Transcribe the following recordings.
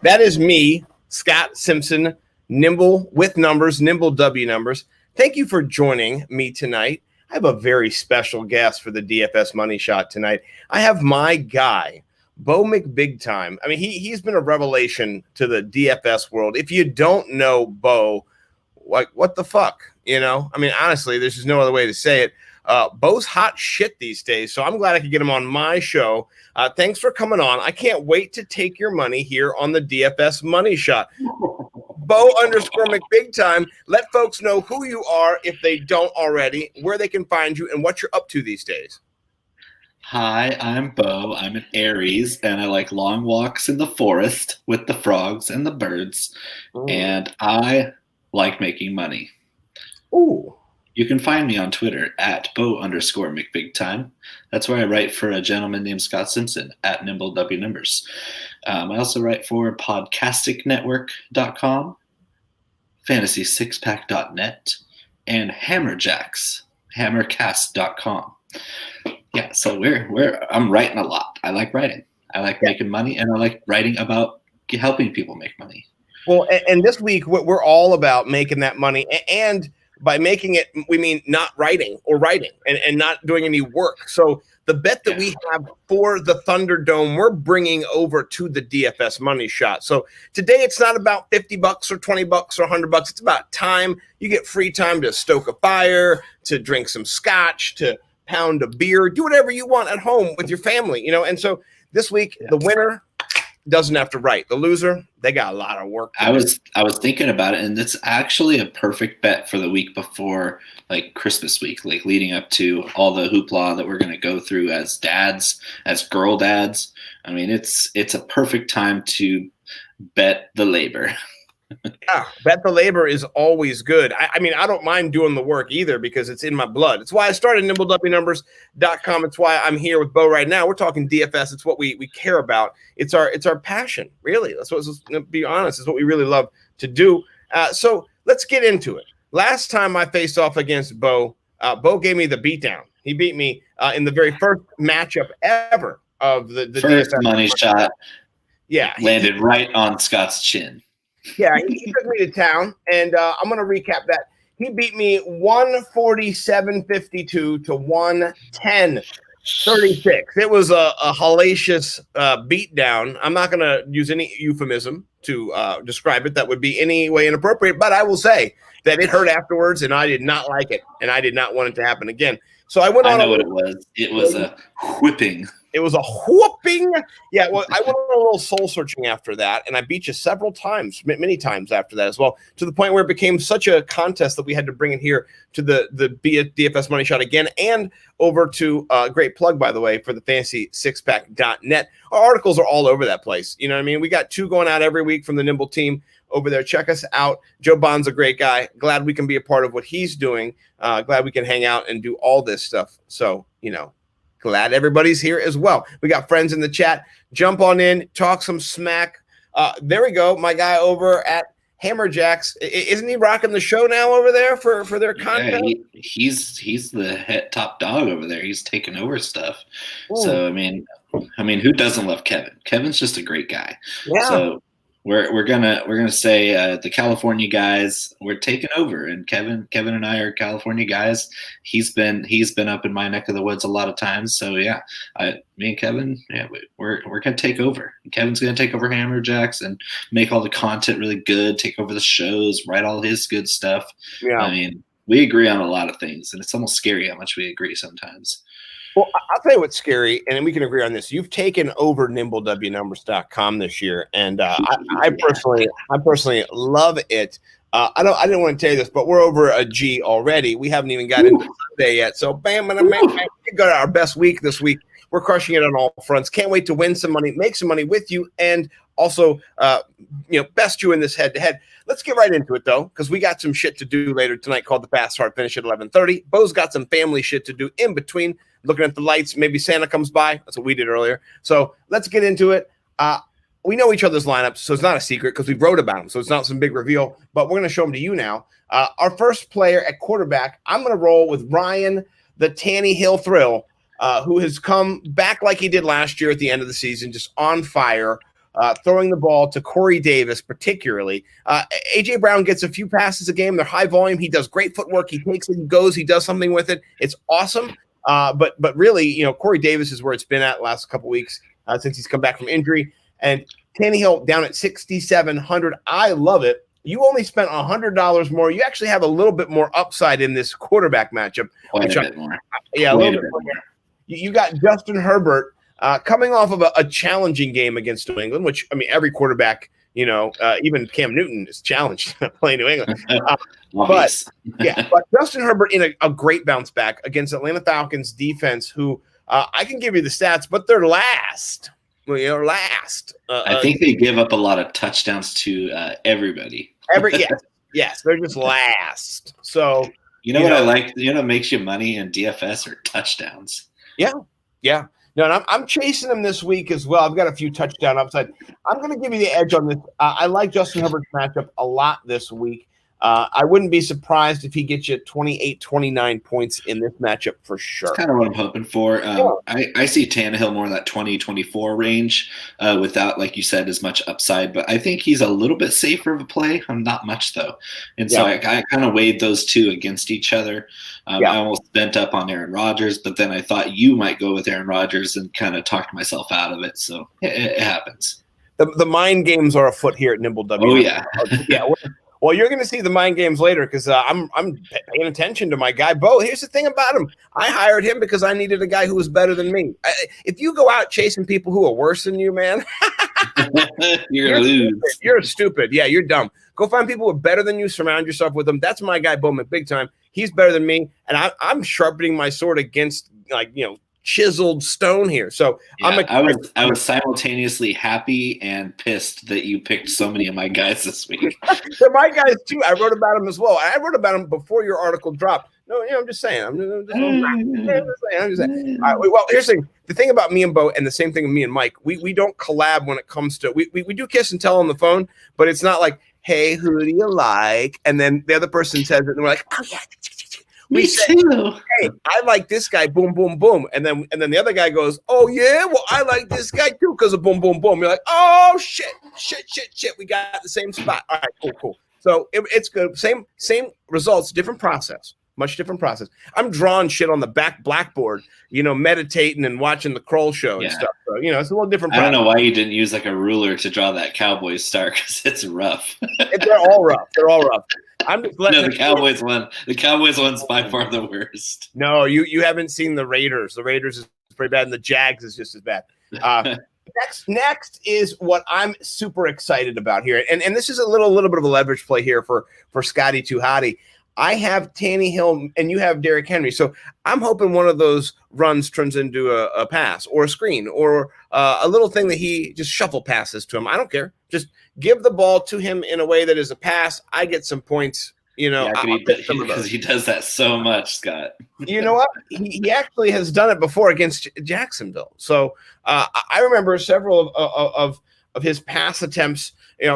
That is me, Scott Simpson, Nimble with numbers, Nimble W numbers. Thank you for joining me tonight. I have a very special guest for the DFS Money Shot tonight. I have my guy, Bo McBigtime. I mean, he's been a revelation to the DFS world. If you don't know Bo, like, what the fuck? You know, I mean, honestly, there's just no other way to say it. Bo's hot shit these days, so I'm glad I could get him on my show. Thanks for coming on. I can't wait to take your money here on the DFS Money Shot. Bo_McBigtime. Let folks know who you are if they don't already, where they can find you, and what you're up to these days. Hi, I'm Bo. I'm an Aries, and I like long walks in the forest with the frogs and the birds, and I like making money. Ooh. You can find me on Twitter at Bo_McBigtime. That's where I write for a gentleman named Scott Simpson at NimbleWNumbers. I also write for PodcasticNetwork.com, FantasySixPack.net, and Hammercast.com. Yeah, so I'm writing a lot. I like writing. I like making money, and I like writing about helping people make money. Well, and this week we're all about making that money, and by making it, we mean not writing and not doing any work. So the bet that we have for the Thunderdome, we're bringing over to the DFS Money Shot. So today it's not about $50 or $20 or $100. It's about time. You get free time to stoke a fire, to drink some scotch, to pound a beer, do whatever you want at home with your family, you know. And so this week, the winner doesn't have to write. The loser, they got a lot of work. I was thinking about it, and it's actually a perfect bet for the week before, like Christmas week, like leading up to all the hoopla that we're going to go through as dads, as girl dads. I mean, it's a perfect time to bet the labor. Yeah, bet the labor is always good. I mean, I don't mind doing the work either because it's in my blood. It's why I started NimbleWNumbers.com. It's why I'm here with Bo right now. We're talking DFS. It's what we care about. It's our passion, really. Let's be honest. It's what we really love to do. So let's get into it. Last time I faced off against Bo, Bo gave me the beatdown. He beat me in the very first matchup ever of the first DFS money shot. Yeah, landed right on Scott's chin. Yeah, he took me to town, and I'm going to recap that. He beat me 147.52 to 110.36. It was a hellacious beatdown. I'm not going to use any euphemism to describe it. That would be any way inappropriate, but I will say that it hurt afterwards, and I did not like it, and I did not want it to happen again. So I went on. I know what it was. It was a whipping. It was a whooping. Yeah, well, I went on a little soul searching after that, and I beat you several times, many times after that as well, to the point where it became such a contest that we had to bring it here to the DFS Money Shot again, and over to great plug, by the way, for the FantasySixPack.net. Our articles are all over that place. You know what I mean? We got 2 going out every week from the Nimble team over there. Check us out. Joe Bond's a great guy. Glad we can be a part of what he's doing. Glad we can hang out and do all this stuff. So, you know, glad everybody's here as well. We got friends in the chat. Jump on in, talk some smack. There we go. My guy over at Hammerjacks. Isn't he rocking the show now over there for their content? Yeah, he's the head top dog over there. He's taking over stuff. Ooh. So I mean, who doesn't love Kevin? Kevin's just a great guy. Yeah. So we're gonna say the California guys, we're taking over, and Kevin and I are California guys. He's been up in my neck of the woods a lot of times. So yeah, me and Kevin, yeah, we're gonna take over. Kevin's gonna take over Hammerjacks and make all the content really good, take over the shows, write all his good stuff. Yeah, I mean, we agree on a lot of things, and it's almost scary how much we agree sometimes. Well, I'll tell you what's scary, and we can agree on this. You've taken over NimbleWNumbers.com this year, and I personally love it. I didn't want to tell you this, but we're over a G already. We haven't even got into Sunday yet. So bam, we got our best week this week. We're crushing it on all fronts. Can't wait to win some money, make some money with you, and also best you in this head-to-head. Let's get right into it, though, because we got some shit to do later tonight called the Fast Hard Finish at 11:30. Bo's got some family shit to do in between, looking at the lights. Maybe Santa comes by. That's what we did earlier. So let's get into it. We know each other's lineups, so it's not a secret because we wrote about them, so it's not some big reveal, but we're going to show them to you now. Our first player at quarterback, I'm going to roll with Ryan, the Tannehill Thrill, who has come back like he did last year at the end of the season, just on fire. throwing the ball to Corey Davis, particularly. A.J. Brown gets a few passes a game. They're high volume. He does great footwork. He takes it, he goes, he does something with it. It's awesome. But really, Corey Davis is where it's been at the last couple weeks since he's come back from injury. And Tannehill down at 6,700. I love it. You only spent $100 more. You actually have a little bit more upside in this quarterback matchup. Quite a bit more. Yeah, a little bit more. You got Justin Herbert coming off of a challenging game against New England, which, I mean, every quarterback, even Cam Newton is challenged playing New England. But Justin Herbert in a great bounce back against Atlanta Falcons defense, who I can give you the stats, but they're last. I think they give up a lot of touchdowns to everybody. Yes, they're just last. So what I like, makes you money in DFS are touchdowns. Yeah. No, and I'm chasing them this week as well. I've got a few touchdown upside. I'm going to give you the edge on this. I like Justin Herbert's matchup a lot this week. I wouldn't be surprised if he gets you 28, 29 points in this matchup for sure. That's kind of what I'm hoping for. I see Tannehill more in that 20, 24 range without, like you said, as much upside. But I think he's a little bit safer of a play. Not much, though. And so I kind of weighed those two against each other. I almost bent up on Aaron Rodgers, but then I thought you might go with Aaron Rodgers and kind of talked myself out of it. So it happens. The mind games are afoot here at Nimble W. Oh, yeah. Well, you're going to see the mind games later because I'm paying attention to my guy, Bo. Here's the thing about him. I hired him because I needed a guy who was better than me. If you go out chasing people who are worse than you, man, you're lose. You're stupid. Yeah, you're dumb. Go find people who are better than you. Surround yourself with them. That's my guy, Bowman, big time. He's better than me, and I'm sharpening my sword against, chiseled stone here. So I was simultaneously happy and pissed that you picked so many of my guys this week. They're my guys too. I wrote about them as well. I wrote about them before your article dropped. No, I'm just saying. I'm just saying. All right, well, here's the thing about me and Bo, and the same thing with me and Mike. We don't collab when it comes to we do kiss and tell on the phone, but it's not like, hey, who do you like? And then the other person says it, and we're like, oh yeah. Me too. Hey, I like this guy. Boom, boom, boom. And then the other guy goes, oh yeah, well I like this guy too because of boom, boom, boom. You're like, oh shit. We got the same spot. All right, cool. So it's good. Same results, different process. Much different process. I'm drawing shit on the back blackboard, meditating and watching the Kroll show and stuff. So, it's a little different process. I don't know why you didn't use like a ruler to draw that Cowboys star because it's rough. They're all rough. I'm just letting the Cowboys one. The Cowboys one's by far the worst. No, you haven't seen the Raiders. The Raiders is pretty bad, and the Jags is just as bad. Next is what I'm super excited about here, and this is a little bit of a leverage play here for Scotty Too Hottie. I have Tannehill and you have Derrick Henry. So I'm hoping one of those runs turns into a pass or a screen or a little thing that he just shuffle passes to him. I don't care. Just give the ball to him in a way that is a pass. I get some points, because he does that so much, Scott. You know what? He actually has done it before against Jacksonville. So I remember several of his pass attempts,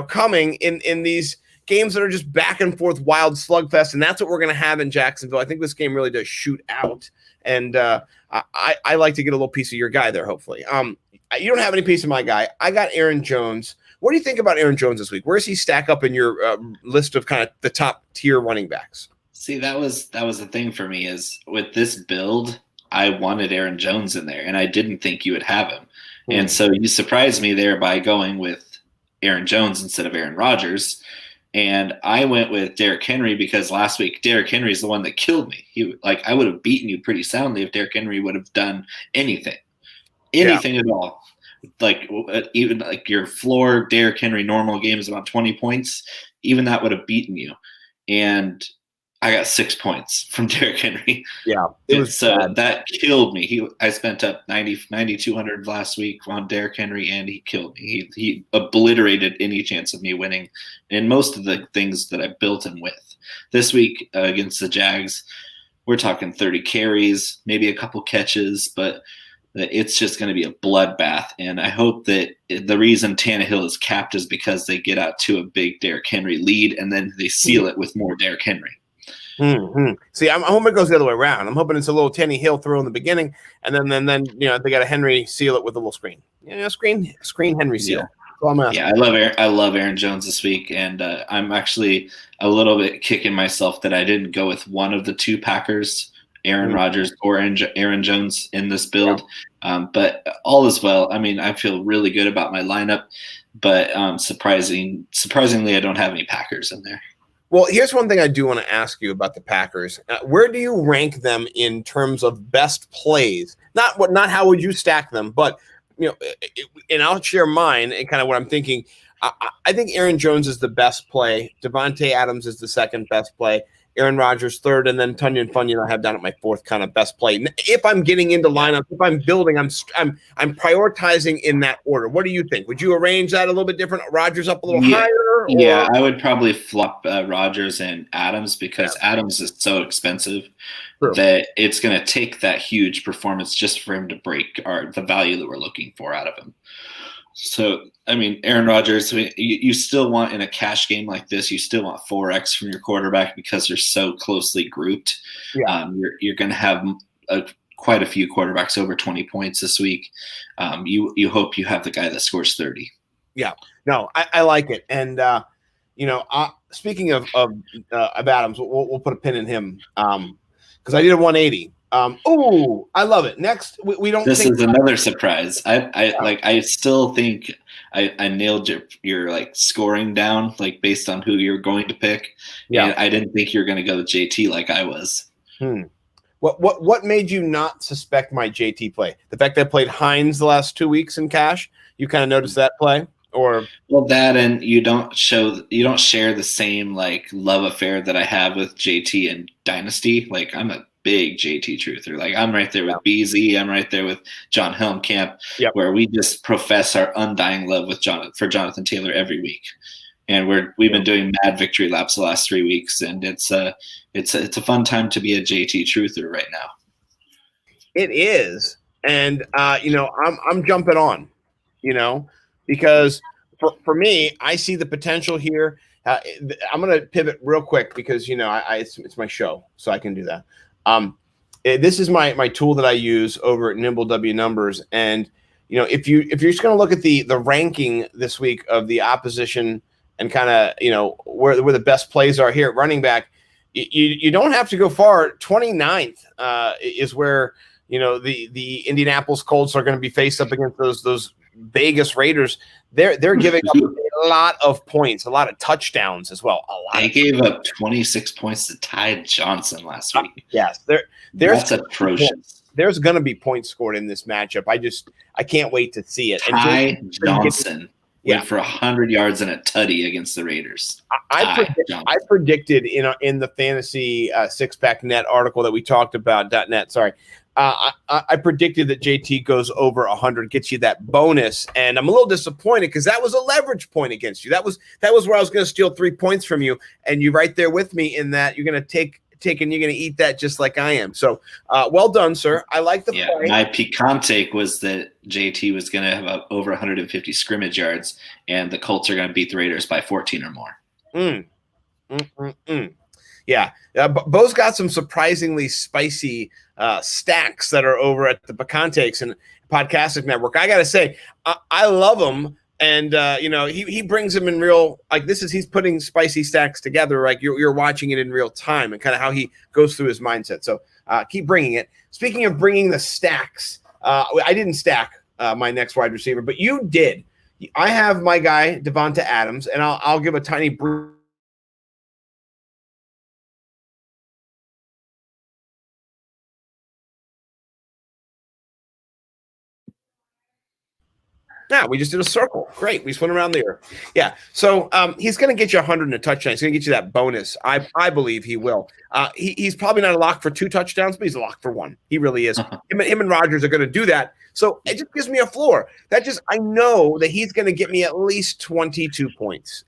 coming in these games that are just back and forth, wild slugfest, and that's what we're going to have in Jacksonville. I think this game really does shoot out, and I like to get a little piece of your guy there, hopefully. You don't have any piece of my guy. I got Aaron Jones. What do you think about Aaron Jones this week? Where does he stack up in your list of kind of the top tier running backs? See, that was the thing for me is with this build, I wanted Aaron Jones in there, and I didn't think you would have him. And so you surprised me there by going with Aaron Jones instead of Aaron Rodgers. And I went with Derrick Henry because last week Derrick Henry is the one that killed me. I would have beaten you pretty soundly if Derrick Henry would have done anything at all. Even your floor Derrick Henry normal game is about 20 points. Even that would have beaten you. And I got 6 points from Derrick Henry. Yeah, it was so that killed me. I spent up 9,200 last week on Derrick Henry, and he killed me. He obliterated any chance of me winning in most of the things that I built him with. This week against the Jags, we're talking 30 carries, maybe a couple catches, but it's just going to be a bloodbath. And I hope that the reason Tannehill is capped is because they get out to a big Derrick Henry lead, and then they seal it with more Derrick Henry. Mm-hmm. See, I'm hoping it goes the other way around. I'm hoping it's a little Tannehill throw in the beginning, and then they got a Henry seal it with a little screen. Screen Henry seal. Yeah, I love Aaron Jones this week, and I'm actually a little bit kicking myself that I didn't go with one of the two Packers, Aaron Rodgers or Aaron Jones, in this build. But all is well. I mean, I feel really good about my lineup, but surprisingly, I don't have any Packers in there. Well, here's one thing I do want to ask you about the Packers. Where do you rank them in terms of best plays? Not how would you stack them, but and I'll share mine and kind of what I'm thinking. I think Aaron Jones is the best play. Devontae Adams is the second best play. Aaron Rodgers third, and then Tunyon Funyon I have down at my fourth kind of best play. If I'm getting into lineups, if I'm building, I'm prioritizing in that order. What do you think? Would you arrange that a little bit different? Rodgers up a little higher? Or? Yeah, I would probably flop Rodgers and Adams because Adams is so expensive that it's going to take that huge performance just for him to break the value that we're looking for out of him. So, I mean, Aaron Rodgers, you still want in a cash game like this, you still want 4x from your quarterback because they're so closely grouped. Yeah. You're going to have quite a few quarterbacks over 20 points this week. You hope you have the guy that scores 30. Yeah, no, I like it. And, speaking of Adams, we'll put a pin in him because I did a 180. I love it. Next, we don't. This is another surprise. I still think I nailed your like scoring down like based on who you're going to pick. Yeah, and I didn't think you were going to go with JT like I was. What made you not suspect my JT play? The fact that I played Hines the last 2 weeks in cash. You kind of noticed that play, or that, and you don't share the same like love affair that I have with JT and Dynasty. Like I'm a big JT truther. Like I'm right there with BZ. I'm right there with John Helmkamp, where we just profess our undying love with Jonathan Taylor every week. And we've been doing mad victory laps the last 3 weeks, and it's a fun time to be a JT truther right now. It is, and I'm jumping on, because for me, I see the potential here. I'm going to pivot real quick because it's my show, so I can do that. This is my tool that I use over at Nimble W Numbers, and if you're just going to look at the ranking this week of the opposition and kind of where the best plays are here at running back, you don't have to go far. 29th is where the Indianapolis Colts are going to be faced up against those Vegas Raiders. They're giving up a lot of points, a lot of touchdowns as well. They gave up 26 points to Ty Johnson last week. Yes, that's atrocious. There's going to be points scored in this matchup. I can't wait to see it. Ty Johnson went for 100 yards and a tutty against the Raiders. I predicted in the fantasy six-pack net article that we talked about .net. Sorry. I predicted that JT goes over 100, gets you that bonus, and I'm a little disappointed because that was a leverage point against you. That was where I was going to steal 3 points from you, and you're right there with me in that you're going to take and you're going to eat that just like I am. So, well done, sir. I like the play. My pecan take was that JT was going to have over 150 scrimmage yards, and the Colts are going to beat the Raiders by 14 or more. Yeah, Bo's got some surprisingly spicy stacks that are over at the Pecan Takes and Podcastic Network. I got to say, I love them. And, he brings them in real, like he's putting spicy stacks together. Like you're watching it in real time and kind of how he goes through his mindset. So keep bringing it. Speaking of bringing the stacks, I didn't stack my next wide receiver, but you did. I have my guy, Devonta Adams, and I'll give a tiny brief. Yeah, we just did a circle. Great. We just went around there. Yeah. So he's going to get you 100 in a touchdown. He's going to get you that bonus. I believe he will. He's probably not a lock for 2 touchdowns, but he's a lock for 1. He really is. Him and Rodgers are going to do that. So it just gives me a floor. I know that he's going to get me at least 22 points.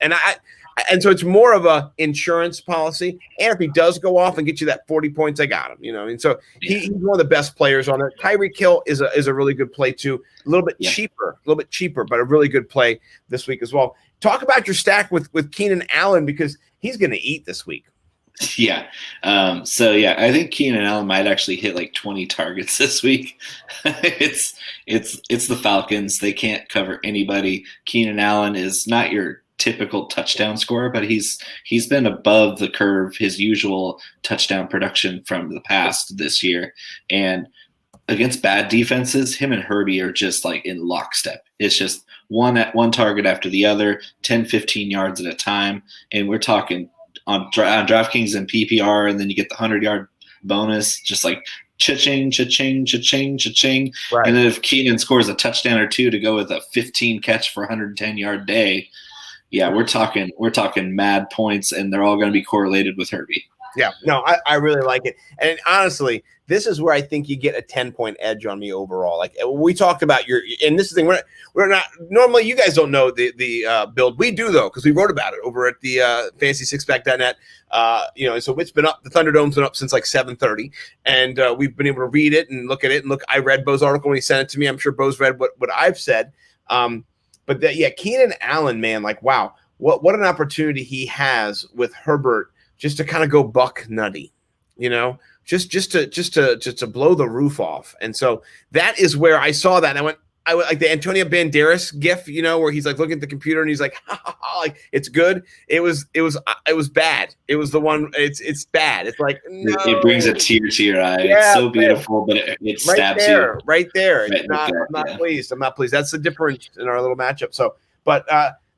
And so it's more of a insurance policy. And if he does go off and get you that 40 points, I got him. And so he's one of the best players on it. Tyreek Hill is a really good play too. A little bit cheaper, but a really good play this week as well. Talk about your stack with Keenan Allen because he's going to eat this week. Yeah. I think Keenan Allen might actually hit like 20 targets this week. It's the Falcons. They can't cover anybody. Keenan Allen is not your typical touchdown scorer, but he's been above the curve, his usual touchdown production from the past this year. And against bad defenses, him and Herbie are just like in lockstep. It's just one target after the other, 10, 15 yards at a time. And we're talking on DraftKings and PPR, and then you get the 100-yard bonus, just like cha-ching, cha-ching, cha-ching, cha-ching. Right. And then if Keenan scores a touchdown or two to go with a 15 catch for 110-yard day, yeah, we're talking mad points, and they're all going to be correlated with Herbie. Yeah, no, I really like it. And honestly, this is where I think you get a 10-point edge on me overall. Like we talked about and this is the thing, we're not normally, you guys don't know the build. We do though, because we wrote about it over at the fantasy6pack.net. So it's been up, the Thunderdome's been up since like 7:30, and we've been able to read it and look at it. And look, I read Bo's article when he sent it to me. I'm sure Bo's read what I've said. Keenan Allen, man, like, wow, what an opportunity he has with Herbert just to kind of go buck nutty, just to blow the roof off. And so that is where I saw that. And I went like the Antonio Banderas gif, where he's like looking at the computer and he's like, ha, ha, ha, like it's good. It was bad. It was the one. It's bad. It's like, no. It brings a tear to your eye. Yeah, it's so beautiful, but it stabs you right there. I'm not pleased. I'm not pleased. That's the difference in our little matchup. So, but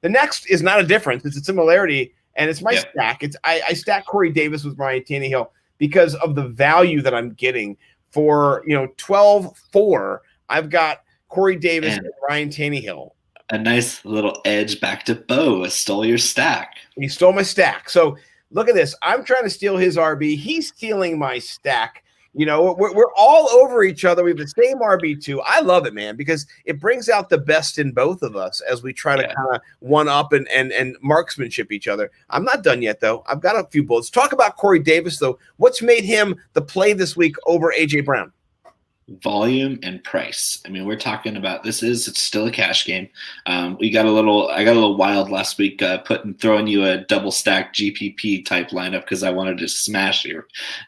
the next is not a difference. It's a similarity. And it's my stack. I stack Corey Davis with Ryan Tannehill because of the value that I'm getting for 12-4. I've got Corey Davis and Ryan Tannehill. A nice little edge back to Bo. Stole your stack. He stole my stack. So look at this. I'm trying to steal his RB. He's stealing my stack. We're all over each other. We have the same RB2. I love it, man, because it brings out the best in both of us as we try to kind of one up and marksmanship each other. I'm not done yet, though. I've got a few bullets. Talk about Corey Davis, though. What's made him the play this week over A.J. Brown? Volume and price. I mean, we're talking about it's still a cash game. I got a little wild last week, throwing you a double stack GPP type lineup because I wanted to smash you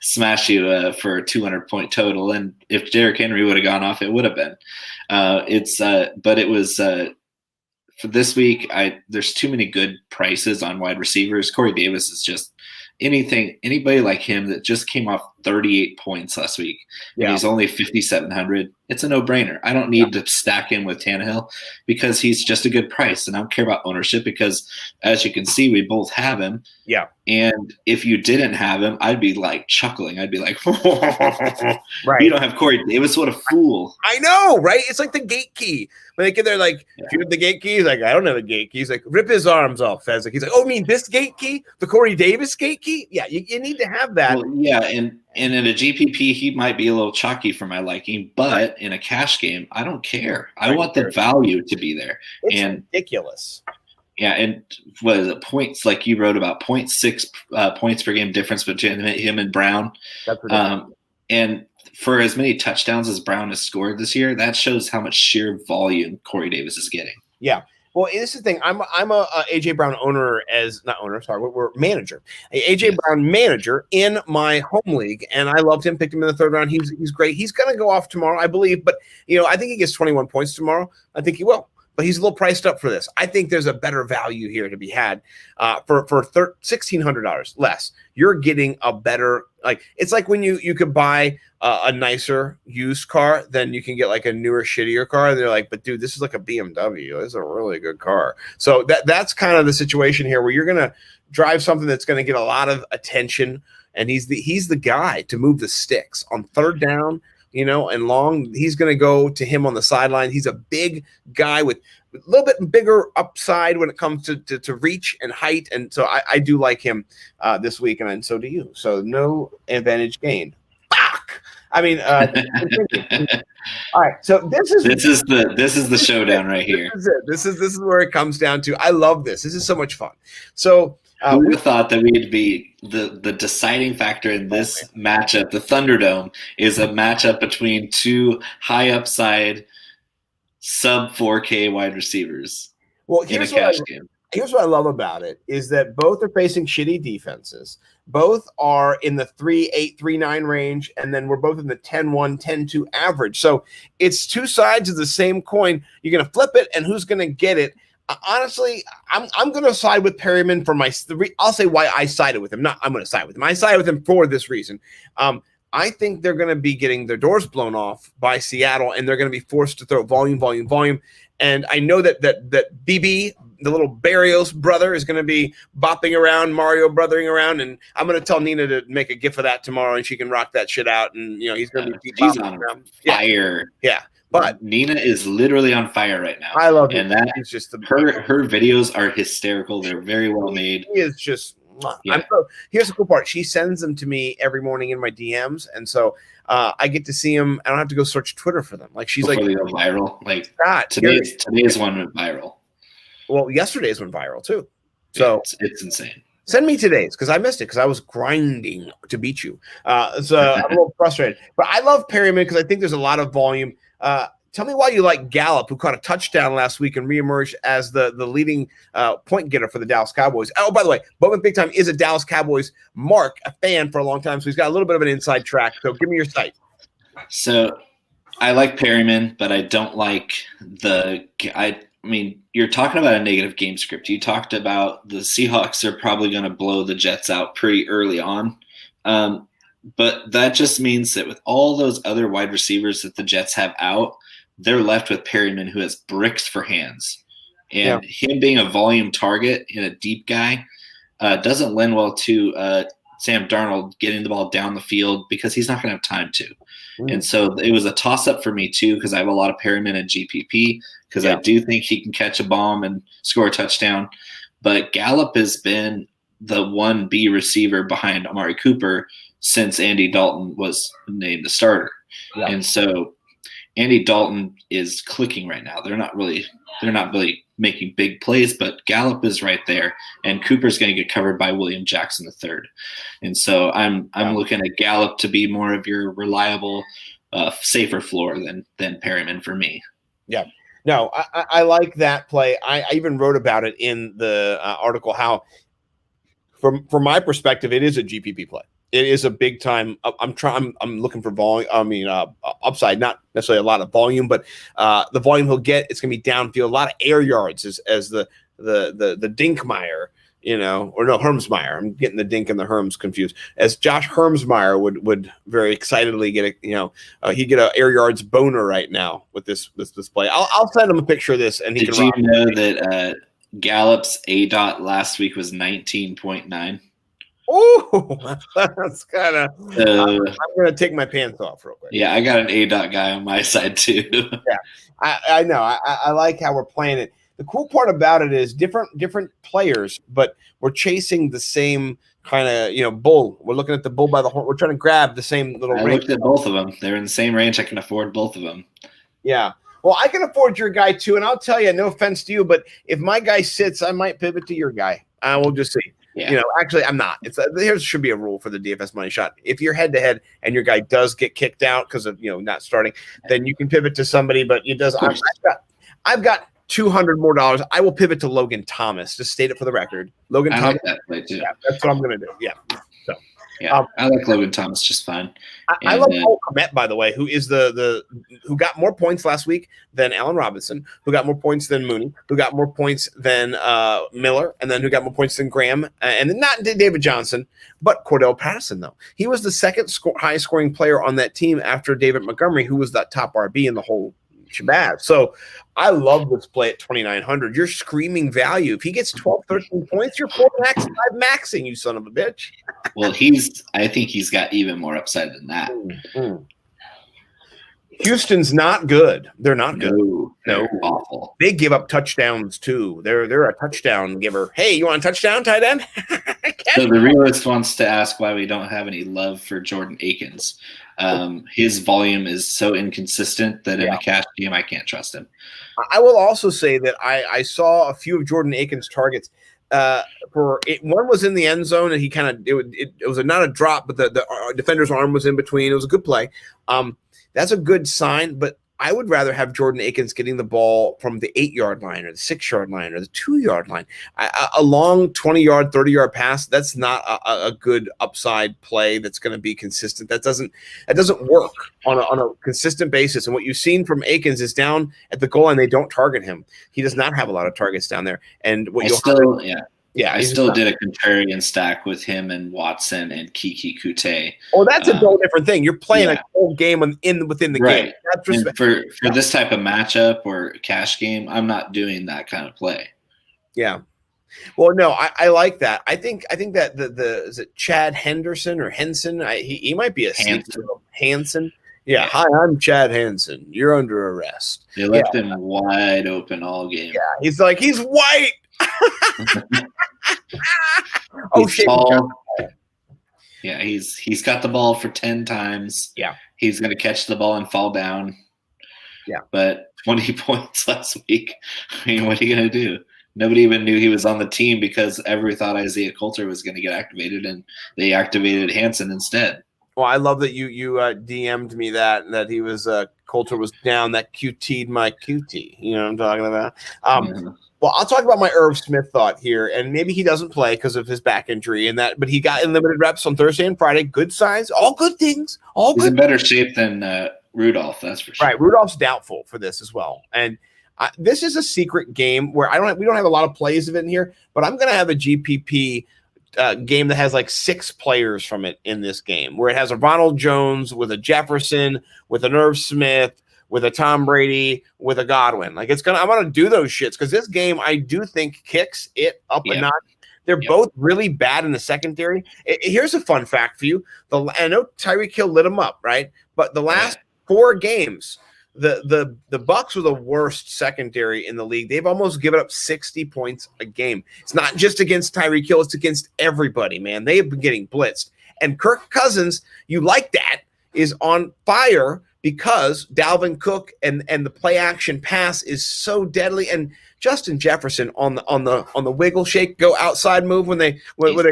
for a 200-point total. And if Derrick Henry would have gone off, it would have been. But it was for this week. There's too many good prices on wide receivers. Corey Davis is just anybody like him that just came off 38 points last week. Yeah. And he's only 5,700. It's a no-brainer. I don't need to stack him with Tannehill because he's just a good price. And I don't care about ownership because, as you can see, we both have him. Yeah. And if you didn't have him, I'd be like chuckling. I'd be like, right. You don't have Corey Davis. What a fool. I know, right? It's like the gate key. When they get there, like, if you have the gate key, he's like, I don't have a gate key. He's like, rip his arms off. He's like, oh, you mean this gate key? The Corey Davis gate key? Yeah, you need to have that. Well, yeah, and in a GPP, he might be a little chalky for my liking, but in a cash game, I don't care. I want the value to be there. It's ridiculous. Yeah, and what is it, points, like you wrote about 0.6 points per game difference between him and Brown. That's ridiculous. And for as many touchdowns as Brown has scored this year, that shows how much sheer volume Corey Davis is getting. Yeah. Well, this is the thing. I'm a AJ Brown we're manager. AJ Brown manager in my home league, and I loved him. Picked him in the third round. He's great. He's going to go off tomorrow, I believe. But I think he gets 21 points tomorrow. I think he will. But he's a little priced up for this. I think there's a better value here to be had for $1,600 less. You're getting a better, it's like when you could buy a nicer used car, then you can get like a newer, shittier car. And they're like, but dude, this is like a BMW. This is a really good car. So that's kind of the situation here where you're going to drive something that's going to get a lot of attention. And he's the guy to move the sticks on third down. And long, he's going to go to him on the sideline. He's a big guy with a little bit bigger upside when it comes to reach and height. And so I do like him this week, and so do you. So no advantage gained. Fuck. I mean, all right. So this is the showdown right here. This is where it comes down to. I love this. This is so much fun. So who would have thought that we'd be the deciding factor in this matchup? The Thunderdome is a matchup between two high upside sub 4K wide receivers. Well, here's in a cash game. here's what I love about it is that both are facing shitty defenses. Both are in the 3.8, 3.9 range, and then we're both in the 10.1, 10.2 average. So it's two sides of the same coin. You're going to flip it, and who's going to get it? Honestly, I'm going to side with Perryman for I'll say why I sided with him. I'm going to side with him. I sided with him for this reason. I think they're going to be getting their doors blown off by Seattle, and they're going to be forced to throw volume. And I know that BB, the little Barrios brother, is going to be bopping around, Mario brothering around, and I'm going to tell Nina to make a gif of that tomorrow, and she can rock that shit out. And he's going to be she's on around. Fire. Yeah. But Nina is literally on fire right now. I love it. And that is just her videos are hysterical. They're very well made. She is just. Yeah. Here's the cool part. She sends them to me every morning in my DMs, and so I get to see them. I don't have to go search Twitter for them. Like she's before they go viral. Like today's one went viral. Well, yesterday's went viral too. So it's insane. Send me today's because I missed it because I was grinding to beat you. So I'm a little frustrated, but I love Perryman because I think there's a lot of volume. Tell me why you like Gallup, who caught a touchdown last week and reemerged as the leading point getter for the Dallas Cowboys. Oh, by the way, Bowman Big Time is a Dallas Cowboys mark, a fan for a long time, so he's got a little bit of an inside track. So give me your site. So I like Perryman, but I don't like I mean, you're talking about a negative game script. You talked about the Seahawks are probably going to blow the Jets out pretty early on. But that just means that with all those other wide receivers that the Jets have out, they're left with Perryman, who has bricks for hands. And him being a volume target and a deep guy doesn't lend well to Sam Darnold getting the ball down the field because he's not going to have time to. And so it was a toss-up for me, too, because I have a lot of Perryman and GPP because I do think he can catch a bomb and score a touchdown. But Gallup has been the 1B receiver behind Amari Cooper since Andy Dalton was named the starter. Yeah. And so Andy Dalton is clicking right now. They're not really making big plays, but Gallup is right there, and Cooper's going to get covered by William Jackson III. And so I'm looking at Gallup to be more of your reliable, safer floor than Perryman for me. Yeah. No, I like that play. I even wrote about it in the article how, from my perspective, it is a GPP play. It is a big time. I'm looking for volume. I mean, upside, not necessarily a lot of volume, but the volume he'll get, it's going to be downfield. A lot of air yards as the Dinkmeyer, or no, Hermsmeyer. I'm getting the Dink and the Herms confused. As Josh Hermsmeyer would very excitedly get he get an air yards boner right now with this play. I'll send him a picture of this, and he Did can. Did you know that Gallup's ADOT last week was 19.9? Oh, that's kind of. I'm going to take my pants off real quick. Yeah, I got an ADOT guy on my side too. Yeah, I know. I like how we're playing it. The cool part about it is different players, but we're chasing the same kind of bull. We're looking at the bull by the horn. We're trying to grab the same little. I looked at both of them. They're in the same range. I can afford both of them. Yeah. Well, I can afford your guy too, and I'll tell you, no offense to you, but if my guy sits, I might pivot to your guy. I will just see. Yeah. Actually, I'm not. There should be a rule for the DFS money shot. If you're head to head and your guy does get kicked out because of not starting, then you can pivot to somebody. But it does. I've got $200 more. I will pivot to Logan Thomas. Just state it for the record. Logan Thomas. Like that play too. Yeah, that's what I'm going to do. Yeah. So. Yeah, I like Logan Thomas just fine. I love Cole Kmet, by the way, who is who got more points last week than Allen Robinson, who got more points than Mooney, who got more points than Miller, and then who got more points than Graham, and then not David Johnson, but Cordell Patterson, though. He was the second highest scoring player on that team after David Montgomery, who was that top RB in the whole shabazz. So I love this play at 2,900. You're screaming value. If he gets 12, 13 points, you're 4 max, 5 maxing, you son of a bitch. Well, I think he's got even more upside than that. Mm-hmm. Houston's not good. They're not good. No, awful. They give up touchdowns too. They're a touchdown giver. Hey, you want a touchdown, tight end? So the realist wants to ask why we don't have any love for Jordan Akins. His volume is so inconsistent that in a cash game, I can't trust him. I will also say that I saw a few of Jordan Akins' targets. One was in the end zone, and he kind of it was not a drop, but the defender's arm was in between. It was a good play. That's a good sign, but I would rather have Jordan Akins getting the ball from the 8-yard line or the 6-yard line or the 2-yard line. A long 20-yard, 30-yard pass, that's not a good upside play that's going to be consistent. That doesn't work on a consistent basis. And what you've seen from Akins is down at the goal line, they don't target him. He does not have a lot of targets down there. And what I still did a contrarian stack with him and Watson and Kiki Kute. Oh, that's a whole different thing. You're playing a whole game within the game. That's for this type of matchup or cash game, I'm not doing that kind of play. Yeah. Well, no, I like that. I think that the is it Chad Henderson or Henson? He might be a Hanson. Yeah. Hi, I'm Chad Henson. You're under arrest. They left him wide open all game. Yeah, he's white. He's tall. Yeah, he's got the ball for 10 times. Yeah. He's going to catch the ball and fall down. Yeah. But 20 points last week. I mean, what are you going to do? Nobody even knew he was on the team because everyone thought Isaiah Coulter was going to get activated, and they activated Hansen instead. Well, I love that you DM'd me that he was Coulter was down, that QT'd my QT. You know what I'm talking about? Well, I'll talk about my Irv Smith thought here, and maybe he doesn't play because of his back injury but he got in limited reps on Thursday and Friday. Good size, all good things. He's in better shape than Rudolph, that's for sure. Right, Rudolph's doubtful for this as well, and this is a secret game where we don't have a lot of plays of it in here, but I'm going to have a GPP game that has like 6 players from it in this game, where it has a Ronald Jones with a Jefferson, with an Irv Smith, with a Tom Brady, with a Godwin. I'm going to do those shits because this game I do think kicks it up a notch. They're both really bad in the secondary. Here's a fun fact for you. I know Tyreek Hill lit them up, right? But the last 4 games, the Bucs were the worst secondary in the league. They've almost given up 60 points a game. It's not just against Tyreek Hill, it's against everybody, man. They have been getting blitzed. And Kirk Cousins, you like that, is on fire because Dalvin Cook and the play action pass is so deadly. And Justin Jefferson on the wiggle shake, go outside move when they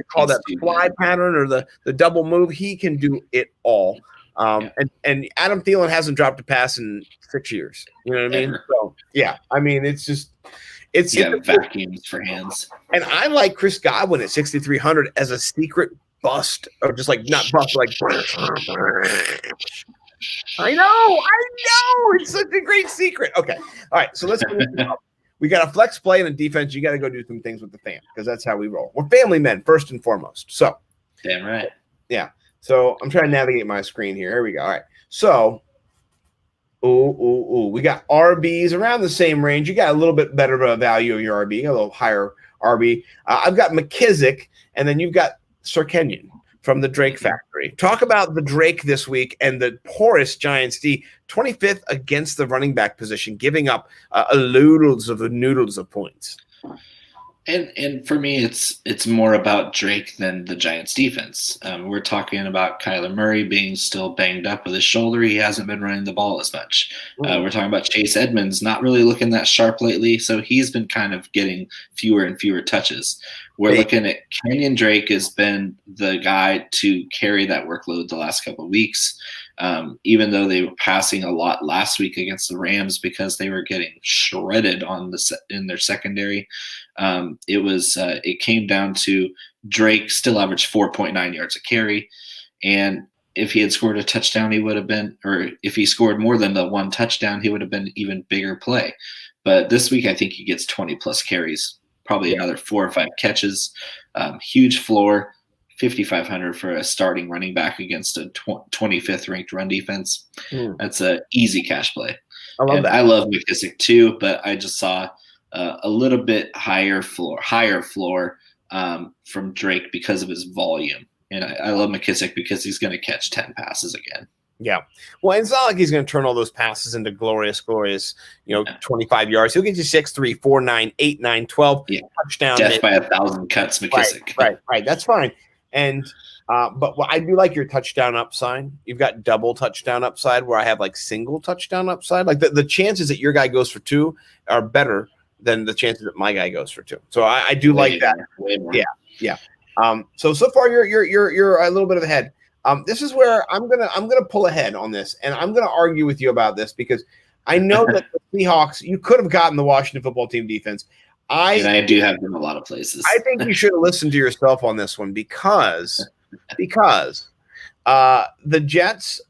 call that fly pattern or the double move, he can do it all. And Adam Thielen hasn't dropped a pass in 6 years. You know what I mean? So it's vacuums for hands. And I like Chris Godwin at 6,300 as a secret bust, or just like not bust, like. I know. It's such a great secret. Okay, all right. So let's. We got a flex play and a defense. You got to go do some things with the fam because that's how we roll. We're family men first and foremost. So. Damn right. Yeah. So I'm trying to navigate my screen here. Here we go. All right. So, we got RBs around the same range. You got a little bit better of a value of your RB, a little higher RB. I've got McKissick, and then you've got Sir Kenyon from the Drake Factory. Talk about the Drake this week and the porous Giants D, 25th against the running back position, giving up noodles of points. And for me, it's more about Drake than the Giants defense. We're talking about Kyler Murray being still banged up with his shoulder. He hasn't been running the ball as much. We're talking about Chase Edmonds not really looking that sharp lately, so he's been kind of getting fewer and fewer touches. We're looking at Kenyon Drake has been the guy to carry that workload the last couple of weeks. Even though they were passing a lot last week against the Rams because they were getting shredded in their secondary. It came down to Drake still averaged 4.9 yards a carry. And if he had scored a touchdown, he would have been, or if he scored more than the one touchdown, he would have been even bigger play. But this week, I think he gets 20 plus carries, probably another 4 or 5 catches, huge floor. 5,500 for a starting running back against a 25th ranked run defense. That's an easy cash play. I love that. I love McKissick too, but I just saw a little bit higher floor from Drake because of his volume. And I love McKissick because he's going to catch 10 passes again. Yeah. Well, it's not like he's going to turn all those passes into glorious, 25 yards. He'll get you 6, 3, 4, 9, 8, 9, 12 touchdown. Death by 1,000 cuts, McKissick. Right. That's fine. And but I do like your touchdown upside. You've got double touchdown upside where I have like single touchdown upside. Like the chances that your guy goes for 2 are better than the chances that my guy goes for 2. So I do like that. Yeah. So far you're a little bit ahead. This is where I'm gonna pull ahead on this, and I'm gonna argue with you about this because I know that the Seahawks, you could have gotten the Washington football team defense. I do have them in a lot of places. I think you should have listened to yourself on this one because the Jets,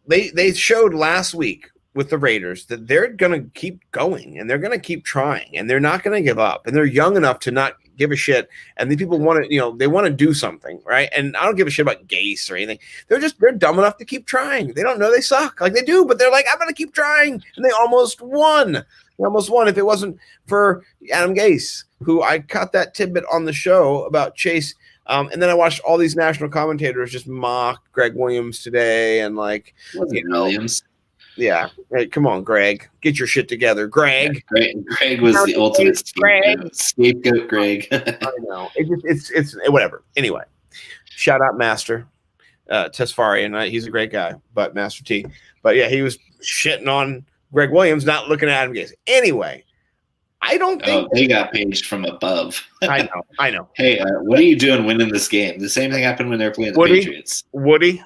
they showed last week with the Raiders that they're going to keep going and they're going to keep trying and they're not going to give up and they're young enough to not give a shit. And the people want to, they want to do something, right? And I don't give a shit about Gase or anything. They're dumb enough to keep trying. They don't know they suck like they do, but they're like, I'm going to keep trying. And they almost won. They almost won. If it wasn't for Adam Gase, who I caught that tidbit on the show about Chase. And then I watched all these national commentators just mock Greg Williams today and Williams. Yeah. Hey, come on, Greg. Get your shit together. Greg. Yeah, Greg was the ultimate scapegoat. Greg. I know. It's whatever. Anyway, shout out Master Tesfari, and he's a great guy, but Master T. But yeah, he was shitting on Greg Williams, not looking at Adam Gase. Anyway, I don't think they got paged from above. I know. Hey, what are you doing winning this game? The same thing happened when they were playing the Patriots. Woody,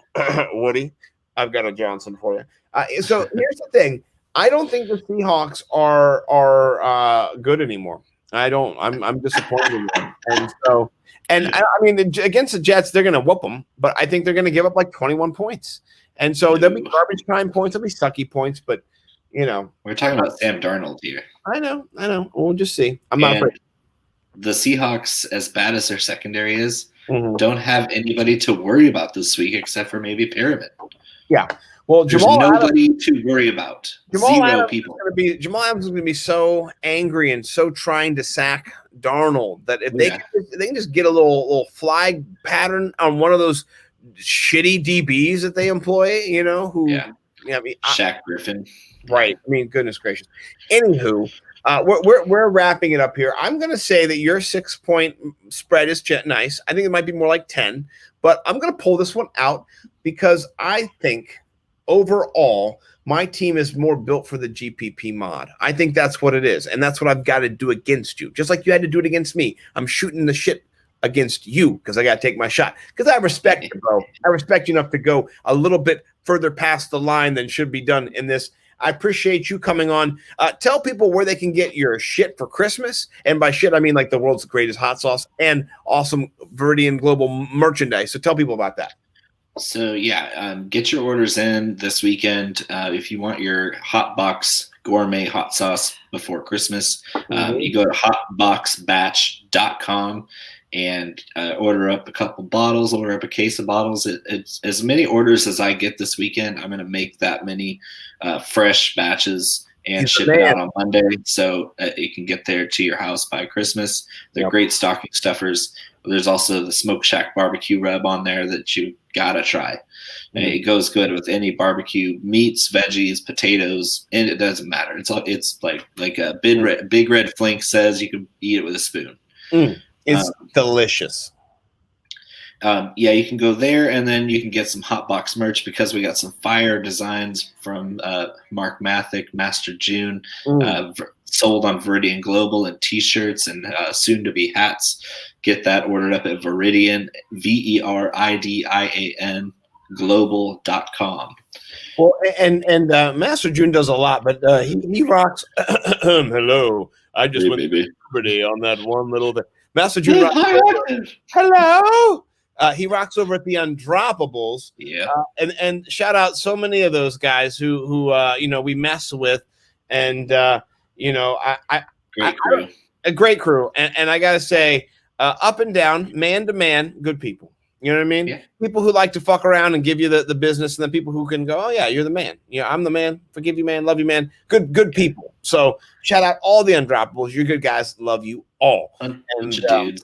I've got a Johnson for you. So here's the thing: I don't think the Seahawks are good anymore. I'm disappointed in them, I mean, against the Jets, they're going to whoop them, but I think they're going to give up like 21 points, and so there'll be garbage time points, there'll be sucky points, but we're talking about Sam Darnold here. I know. We'll just see. I'm not afraid. The Seahawks, as bad as their secondary is, don't have anybody to worry about this week except for maybe Pyramid. Yeah. Well, there's nobody to worry about. Zero people. Jamal Adams is going to be so angry and so trying to sack Darnold that if they can just get a little flag pattern on one of those shitty DBs that they employ, Shaq Griffin. Right. I mean, goodness gracious. Anywho, we're wrapping it up here. I'm going to say that your 6-point spread is nice. I think it might be more like 10, but I'm going to pull this one out because I think overall my team is more built for the GPP mod. I think that's what it is, and that's what I've got to do against you, just like you had to do it against me. I'm shooting the shit against you because I got to take my shot because I respect you, bro. I respect you enough to go a little bit further past the line than should be done in this. I appreciate you coming on. Tell people where they can get your shit for Christmas. And by shit, I mean like the world's greatest hot sauce and awesome Viridian Global merchandise. So tell people about that. So, get your orders in this weekend. If you want your hot box gourmet hot sauce before Christmas, you go to hotboxbatch.com and order up a couple bottles, order up a case of bottles. It's as many orders as I get this weekend. I'm going to make that many fresh batches and ship it out on Monday so it can get there to your house by Christmas. They're great stocking stuffers. There's also the Smoke Shack barbecue rub on there that you got to try. It goes good with any barbecue, meats, veggies, potatoes, and it doesn't matter. It's like a Big Red Flink says, you can eat it with a spoon. It's delicious. You can go there, and then you can get some hot box merch because we got some fire designs from Mark Mathick, Master June, sold on Viridian Global and T-shirts and soon-to-be hats. Get that ordered up at Viridian, VERIDIAN, global.com. Well, and Master June does a lot, but he rocks. Hello, I just went pretty on that one little bit. Master June rocks. Hello. He rocks over at the Undroppables. Yeah. And shout out so many of those guys who we mess with, and great crew. A great crew, and I gotta say, up and down, man to man, good people. You know what I mean? Yeah. People who like to fuck around and give you the business, and then people who can go, oh yeah, you're the man. I'm the man. Forgive you, man. Love you, man. Good people. So shout out all the Undroppables. You're good guys. Love you all. Bunch of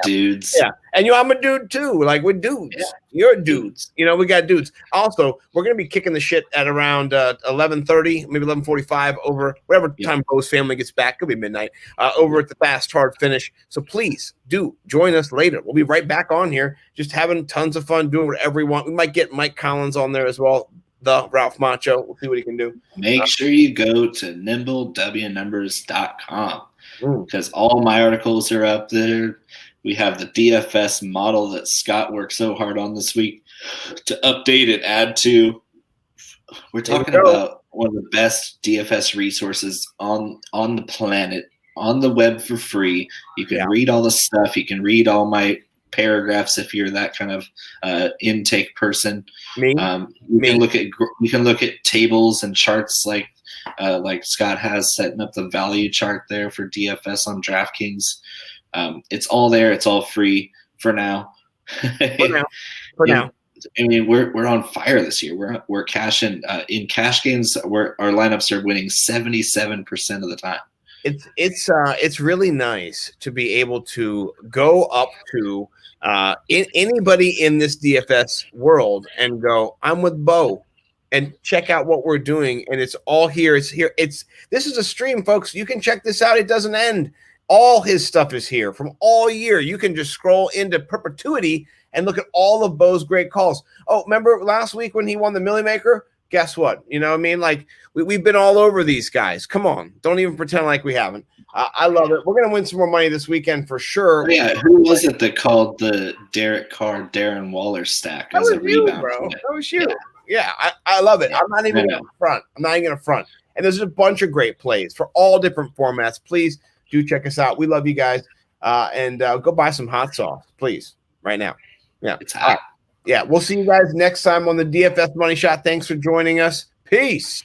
dudes. Yeah. And I'm a dude too. Like we're dudes. Yeah. You're dudes. We got dudes. Also, we're gonna be kicking the shit at around 11:30, maybe 11:45 over whatever time Bo's family gets back. Could be midnight. Over at the Fast Hard Finish. So please do join us later. We'll be right back on here, just having tons of fun, doing whatever we want. We might get Mike Collins on there as well. The Ralph Macho. We'll see what he can do. Make sure you go to nimblewnumbers.com because all my articles are up there. We have the DFS model that Scott worked so hard on this week to update and add to. We're talking about one of the best DFS resources on the planet, on the web for free. You can read all the stuff. You can read all my paragraphs if you're that kind of intake person. You can look at tables and charts like Scott has, setting up the value chart there for DFS on DraftKings. It's all there. It's all free for now. For now. I mean, we're on fire this year. We're cashing in cash games. Our lineups are winning 77% of the time. It's really nice to be able to go up to anybody in this DFS world and go, I'm with Bo, and check out what we're doing. And it's all here. It's here. This is a stream, folks. You can check this out. It doesn't end. All his stuff is here from all year. You can just scroll into perpetuity and look at all of Bo's great calls. Oh, remember last week when he won the Millie Maker? Guess what? You know what I mean? Like, we've been all over these guys. Come on. Don't even pretend like we haven't. I love it. We're going to win some more money this weekend for sure. Yeah, who was it that called the Derek Carr, Darren Waller stack as a rebound? Bro. That was you. Yeah, I love it. I'm not even going to front. And there's a bunch of great plays for all different formats. Please do check us out. We love you guys. And go buy some hot sauce, please, right now. Yeah, it's hot. Yeah, we'll see you guys next time on the DFS Money Shot. Thanks for joining us. Peace.